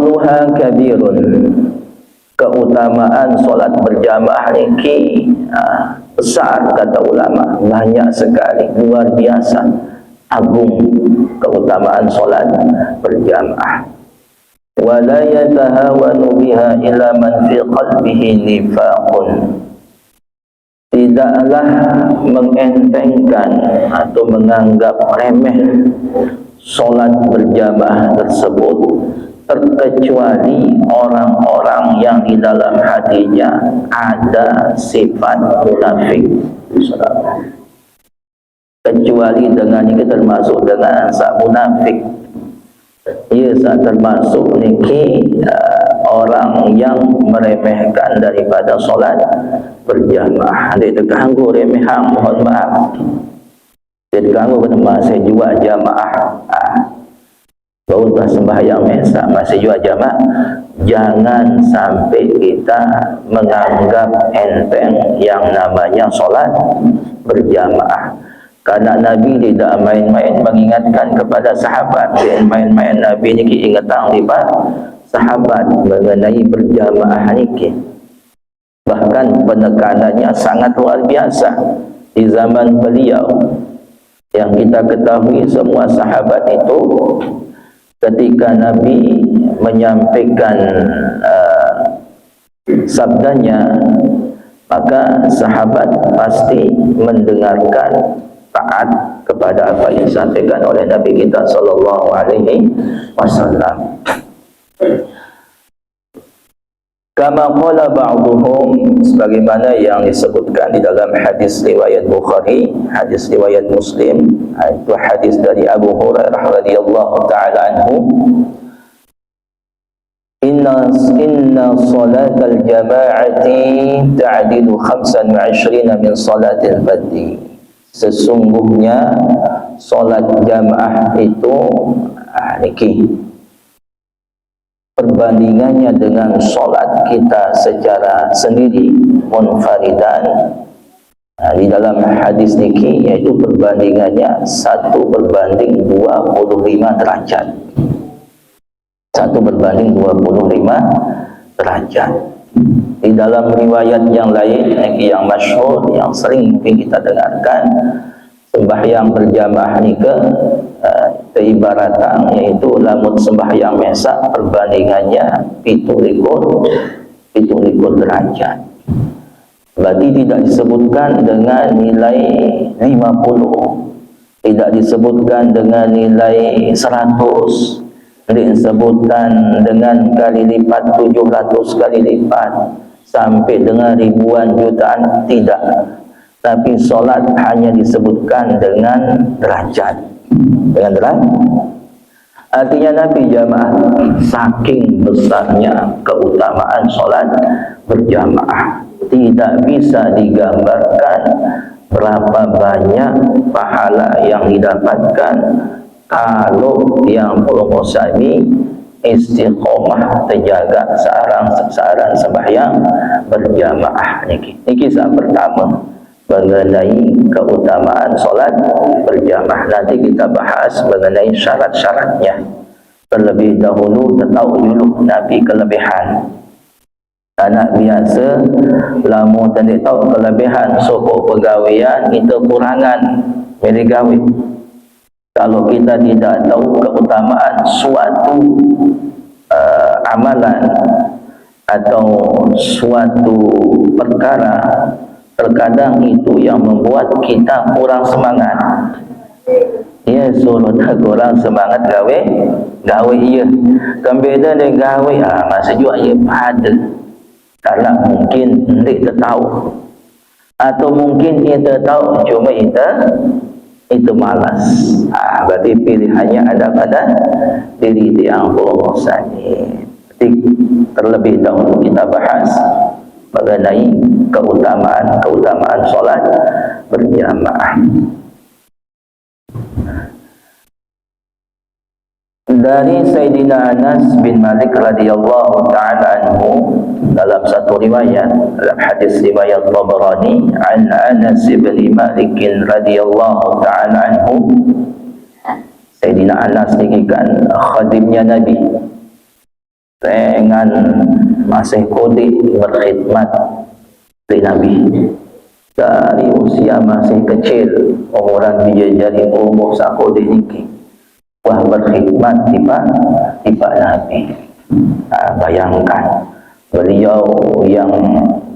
fadluha kabirun, keutamaan solat berjamaah ini besar, kata ulama, banyak sekali, luar biasa agung keutamaan solat berjamaah. Wala yatahawanu biha illa man fi qalbihi nifaqun, tidaklah mengentengkan atau menganggap remeh solat berjamaah tersebut terkecuali orang-orang yang di dalam hatinya ada sifat munafik. Kecuali dengan ini termasuk dengan sak munafik. Ia termasuk niki orang yang meremehkan daripada solat berjamaah. Dia terganggu remehan, mohon maaf. Dia terganggu kena saya jual jamaah. Baru dah sembahyang mesa masih jual jamaah. Jangan sampai kita menganggap enteng yang namanya solat berjamaah. Karena Nabi tidak main-main mengingatkan kepada sahabat. Dia main-main Nabi ni ingatan libat sahabat mengenai berjamaah ni. Bahkan penekanannya sangat luar biasa di zaman beliau. Yang kita ketahui semua sahabat itu ketika Nabi menyampaikan sabdanya, maka sahabat pasti mendengarkan, taat kepada apa yang disampaikan oleh Nabi kita sallallahu alaihi wasallam. Kama qala ba'dhum, sebagaimana yang disebutkan di dalam hadis riwayat Bukhari, hadis riwayat Muslim, itu hadis dari Abu Hurairah radhiyallahu taala anhu, inna salatal jama'ati ta'dilu 25 min salatil fardhi. Sesungguhnya solat jamaah itu niki perbandingannya dengan solat kita secara sendiri munfaridan, di dalam hadis niki yaitu perbandingannya 1/25 derajat. 1/25 derajat. Di dalam riwayat yang lain yang masyhur, yang sering mungkin kita dengarkan, sembahyang berjamaah ni keibaratan, yaitu lamun sembahyang mesak perbandingannya 17 derajat. Berarti tidak disebutkan dengan nilai 50, tidak disebutkan dengan nilai 100, disebutkan dengan kali lipat 700 kali lipat sampai dengan ribuan jutaan, tidak. Tapi solat hanya disebutkan dengan derajat, dengan derajat. Artinya Nabi jamaah, saking besarnya keutamaan solat berjamaah, tidak bisa digambarkan berapa banyak pahala yang didapatkan kalau yang promosani istiqomah terjaga searang sembahyang berjamaah. Niki kisah pertama mengenai keutamaan solat berjamaah. Nanti kita bahas mengenai syarat-syaratnya. Terlebih dahulu tahu dulu Nabi kelebihan. Anak biasa lamun tadi tahu kelebihan sokok pegawaian itu kurangan milik gawe. Kalau kita tidak tahu keutamaan suatu amalan atau suatu perkara, terkadang itu yang membuat kita kurang semangat. Ya, suruh kurang semangat gawe iya. Kembeda dengan gawe, masa juga ia pada. Karena mungkin tidak tahu, atau mungkin kita tahu cuma itu malas. Berarti pilihannya ada pada diri yang bosan. Terlebih dahulu kita bahas mengenai keutamaan solat berjamaah. Dari Sayyidina Anas bin Malik radhiyallahu ta'ala anhu, dalam satu riwayat, dalam hadis riwayat Tabarani, an Anas bin Malik radhiyallahu ta'ala anhu, Sayyidina Anas ini kan khadimnya Nabi, dengan masih kode berkhidmat di Nabi dari usia masih kecil, umuran bijajari umur sakode niki wah berkhidmat tiba Nabi. Bayangkan beliau yang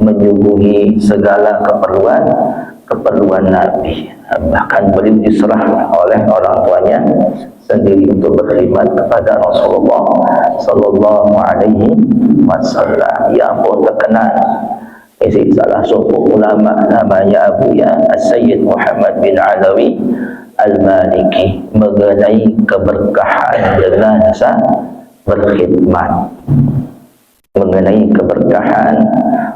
menyuguhi segala keperluan Nabi, bahkan beliau diserah oleh orang tuanya sendiri untuk berkhidmat kepada Rasulullah sallallahu alaihi wasallam. Yang pun terkenal salah seorang ulama namanya Abuya As-Sayyid Muhammad bin Alawi Al-Maliki mengenai keberkahan dengan berkhidmat. Mengenai keberkahan,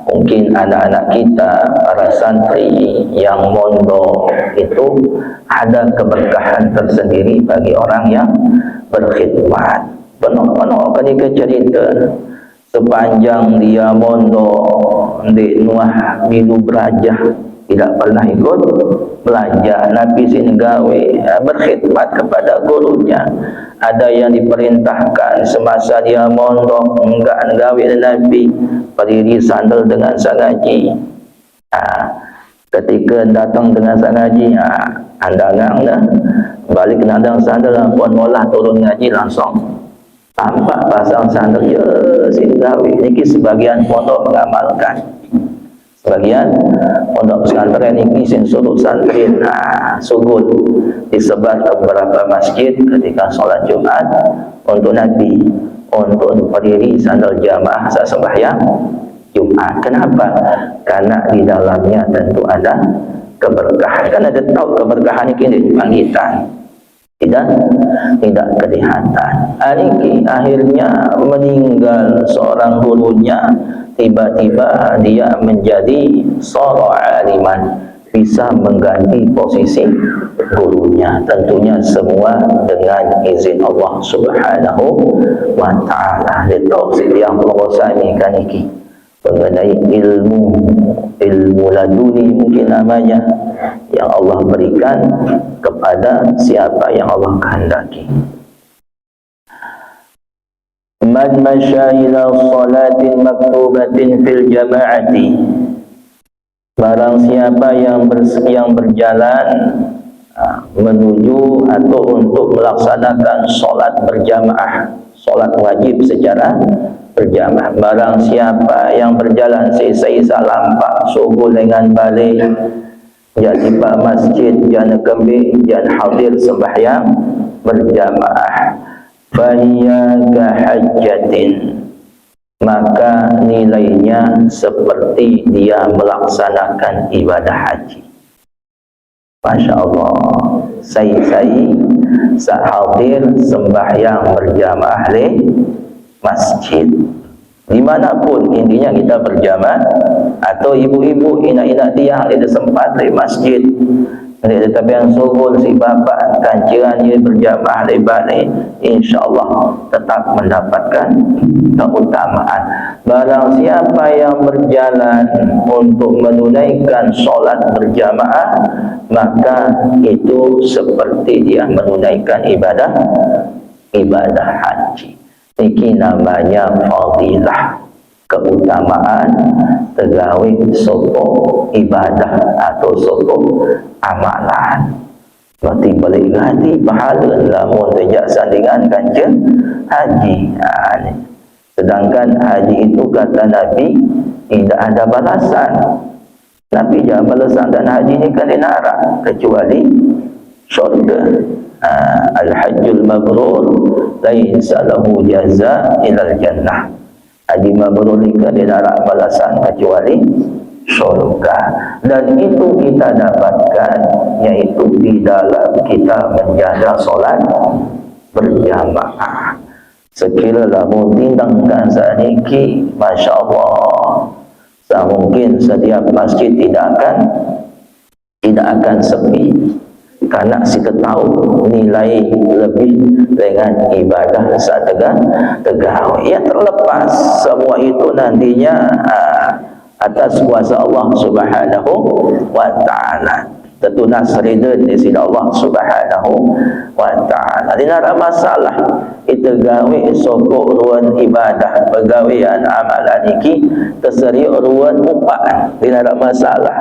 mungkin anak-anak kita, para santri yang mondok itu ada keberkahan tersendiri bagi orang yang berkhidmat. Penuh-penuh ketika cerita sepanjang dia mondok di Nuah Bilu Berajah, tidak pernah ikut belajar. Nabi sini gawe berkhidmat kepada gurunya. Ada yang diperintahkan semasa dia mondok enggak gawe Nabi berdiri sandal dengan sang ngaji. Ketika datang dengan sang ngaji, andangan dah balik nandang sandal pun molah turun ngaji langsung tampak pasang sandal ya sini gawe. Niki sebagian pondok mengamalkan. Sebagian pondok pesantren ini sin suruh santri sugul disebar ke beberapa masjid ketika sholat Jumat untuk Nabi untuk berdiri sandal jamaah saat sembahyang Jumat. Kenapa? Karena di dalamnya tentu ada keberkahan. Kan ada tahu keberkahan ini panggitan tidak kelihatan. Aniki akhirnya meninggal seorang gurunya, tiba-tiba dia menjadi seorang aliman, bisa mengganti posisi gurunya, tentunya semua dengan izin Allah Subhanahu wa ta'ala. Itu yang pengusaha kan iki mengenai ilmu laduni mungkin namanya yang Allah berikan kepada siapa yang Allah kehendaki. Man masya ila salatin maktubatin fil jama'ati, barang siapa yang berjalan menuju atau untuk melaksanakan solat berjamaah, solat wajib secara berjamaah. Barang siapa yang berjalan selesai lampak subuh dengan balik, jadi pak masjid jangan kembali jangan hadir sembahyang berjamaah, fahiya kahajjatin, maka nilainya seperti dia melaksanakan ibadah haji. Masya Allah, saya hadir sembahyang berjamaah di masjid dimanapun, intinya kita berjamaah, atau ibu-ibu ina-ina tiang tidak sempat di masjid, tetapi yang subuh si bapak kanciran dia berjamaah di balik, insyaAllah tetap mendapatkan keutamaan. Barang siapa yang berjalan untuk menunaikan solat berjamaah, maka itu seperti dia menunaikan ibadah haji. Ini namanya fadilah, keutamaan tegawi soko ibadah atau soko amalan. Berarti balik hati pahala lamun tidak sandingan kanjeng haji. Sedangkan haji itu kata Nabi tidak ada balasan. Nabi jangan balasan, dan haji ini kan dinara kecuali syurga. Al-hajjul mabrur laisa lahu jaza ilal jannah. Haji mabrur ini dinara balasan kecuali surga, dan itu kita dapatkan yaitu di dalam kita menjaga solat berjamaah. Sekira lamun tindangkan saniki, Masya Allah, mungkin setiap masjid tidak akan sepi, karena kita tahu nilai lebih dengan ibadah saat tegawe. Ya terlepas semua itu nantinya atas kuasa Allah Subhanahu wa ta'ala. tertunas ridha di sisi Allah Subhanahu wa taala. Tidak ada masalah kita gawe sokok ruan ibadah pegawaian amalan iki terseri ruan upah, tidak ada masalah.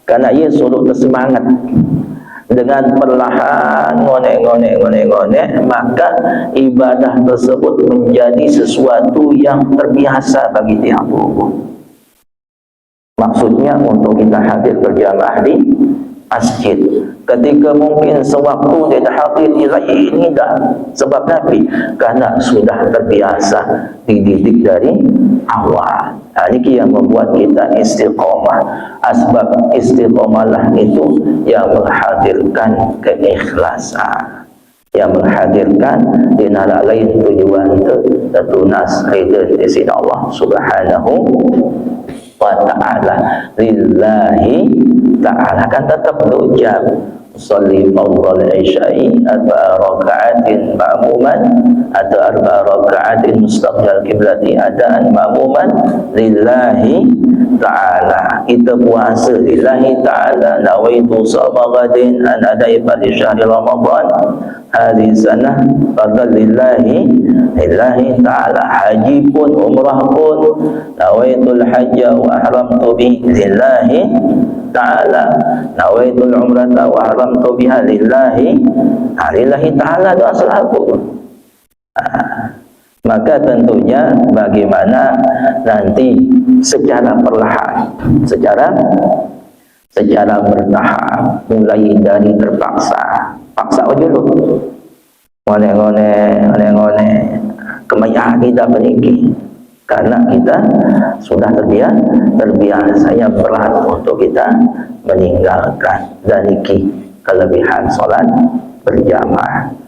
Karena ia suruh tersemangat dengan perlahan ngonek, maka ibadah tersebut menjadi sesuatu yang terbiasa bagi tiap orang. Maksudnya untuk kita hadir berjamaah di masjid. Ketika mungkin sewaktu dia dah hadir di lain ini dah. Sebab Nabi karena sudah terbiasa dididik dari awal. Ini yang membuat kita istiqomah. Asbab istiqomahlah itu yang menghadirkan keikhlasan, yang menghadirkan di nara lain tujuan tertunas ridha di sisi Allah Subhanahu wa ta'ala. Lillahi ta'ala, kan tetap berucap salli fardal isya'i arba'a raka'atin ma'muman atau arba'a raka'atin mustaqbal kiblati adaan ma'muman lillahi ta'ala. Kita puasa lillahi ta'ala, nawaitu shawma ghadin an adai pada syahri Ramadan hadhihi sanah fardal lillahi ta'ala. Haji pun umrah pun nawaitul hajja wa ahramtu bi lillahi ta'ala, nawaitul umrata wa ahramtu biha lillahi ta'ala. Doa selaku. Maka tentunya bagaimana nanti secara perlahan, secara bertahap, mulai dari terpaksa, paksa dulu, ngone kemaya kita meninggi, karena kita sudah terbiasa yang berat untuk kita meninggalkan. Dan ini kelebihan solat berjamaah.